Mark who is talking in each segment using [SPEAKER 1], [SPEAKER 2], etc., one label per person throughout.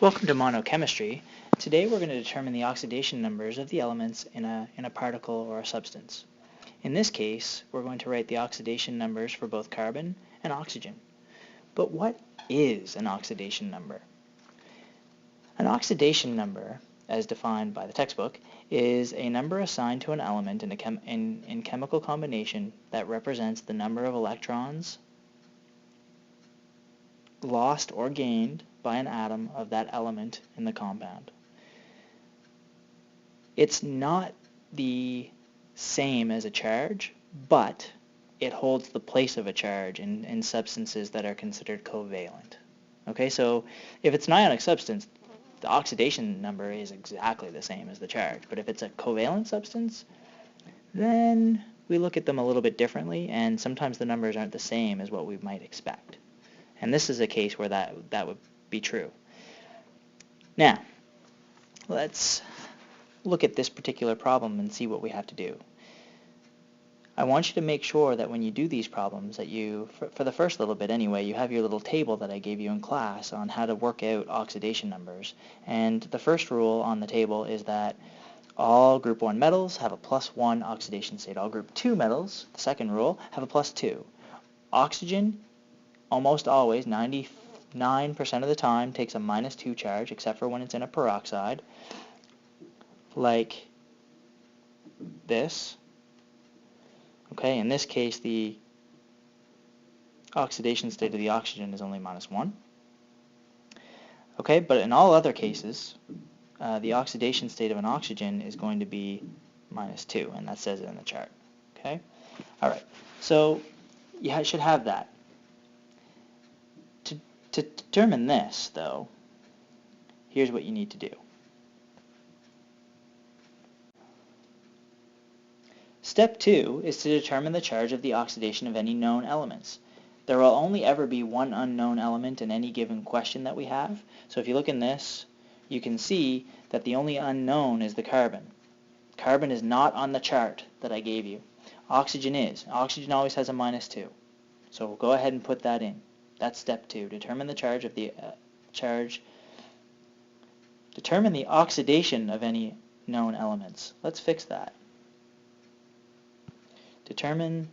[SPEAKER 1] Welcome to monochemistry. Today we're going to determine the oxidation numbers of the elements in a particle or a substance. In this case, we're going to write the oxidation numbers for both carbon and oxygen. But what is an oxidation number? An oxidation number, as defined by the textbook, is a number assigned to an element in chemical combination that represents the number of electrons lost or gained by an atom of that element in the compound. It's not the same as a charge, but it holds the place of a charge in substances that are considered covalent. Okay, so if it's an ionic substance, the oxidation number is exactly the same as the charge. But if it's a covalent substance, then we look at them a little bit differently, and sometimes the numbers aren't the same as what we might expect. And this is a case where that would be true. Now, let's look at this particular problem and see what we have to do. I want you to make sure that when you do these problems that you, for the first little bit anyway, you have your little table that I gave you in class on how to work out oxidation numbers. And the first rule on the table is that all group 1 metals have a +1 oxidation state. All group 2 metals, the second rule, have a +2. Oxygen almost always, 99% of the time, takes a -2 charge, except for when it's in a peroxide, like this. Okay, in this case, the oxidation state of the oxygen is only -1. Okay, but in all other cases, the oxidation state of an oxygen is going to be -2, and that says it in the chart. Okay, all right, so you should have that. To determine this, though, here's what you need to do. Step 2 is to determine the charge of the oxidation of any known elements. There will only ever be one unknown element in any given question that we have. So if you look in this, you can see that the only unknown is the carbon. Carbon is not on the chart that I gave you. Oxygen is. Oxygen always has a -2. So we'll go ahead and put that in. That's step 2. Determine the charge of the Determine the oxidation of any known elements. Let's fix that. Determine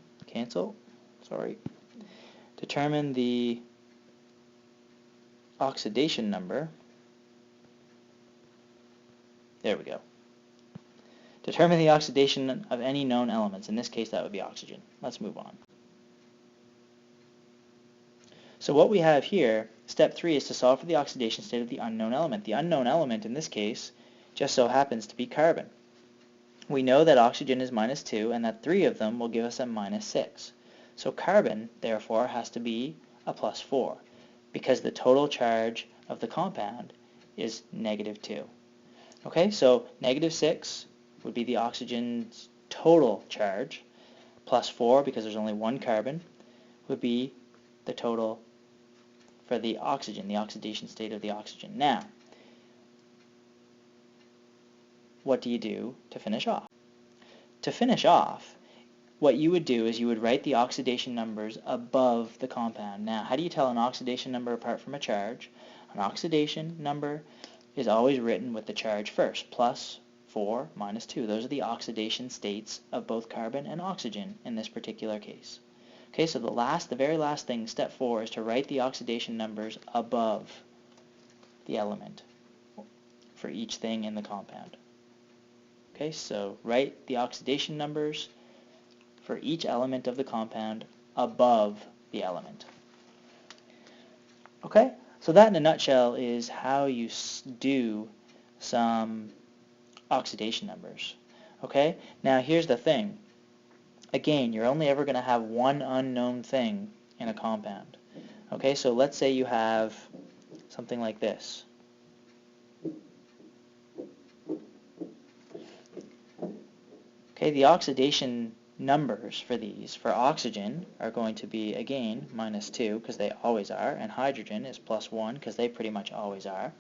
[SPEAKER 1] the oxidation number. There we go. Determine the oxidation of any known elements. In this case, that would be oxygen. Let's move on. So what we have here, step 3, is to solve for the oxidation state of the unknown element. The unknown element in this case just so happens to be carbon. We know that oxygen is -2 and that 3 of them will give us a -6. So carbon, therefore, has to be a +4 because the total charge of the compound is -2. Okay, so -6 would be the oxygen's total charge, +4, because there's only one carbon, would be the total for the oxygen, the oxidation state of the oxygen. Now, what do you do to finish off? To finish off, what you would do is you would write the oxidation numbers above the compound. Now, how do you tell an oxidation number apart from a charge? An oxidation number is always written with the charge first, +4, -2. Those are the oxidation states of both carbon and oxygen in this particular case. Okay, so the very last thing, step 4, is to write the oxidation numbers above the element for each thing in the compound. Okay, so write the oxidation numbers for each element of the compound above the element. Okay, so that in a nutshell is how you do some oxidation numbers. Okay, now here's the thing. Again, you're only ever going to have one unknown thing in a compound. Okay, so let's say you have something like this. Okay, the oxidation numbers for these, for oxygen, are going to be, again, -2, because they always are, and hydrogen is +1, because they pretty much always are.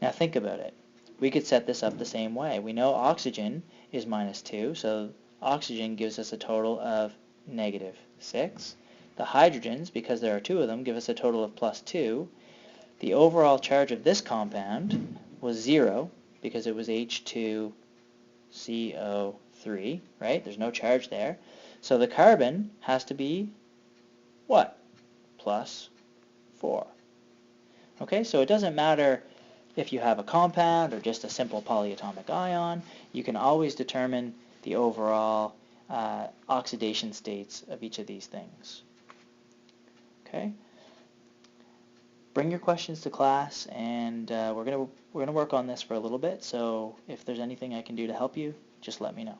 [SPEAKER 1] Now think about it. We could set this up the same way. We know oxygen is -2, so oxygen gives us a total of -6. The hydrogens, because there are 2 of them, give us a total of +2. the overall charge of this compound was 0 because it was H2CO3, right? There's no charge there. So the carbon has to be what? Plus 4. Okay, so it doesn't matter if you have a compound or just a simple polyatomic ion, you can always determine the overall oxidation states of each of these things. Okay, bring your questions to class, and we're gonna work on this for a little bit. So if there's anything I can do to help you, just let me know.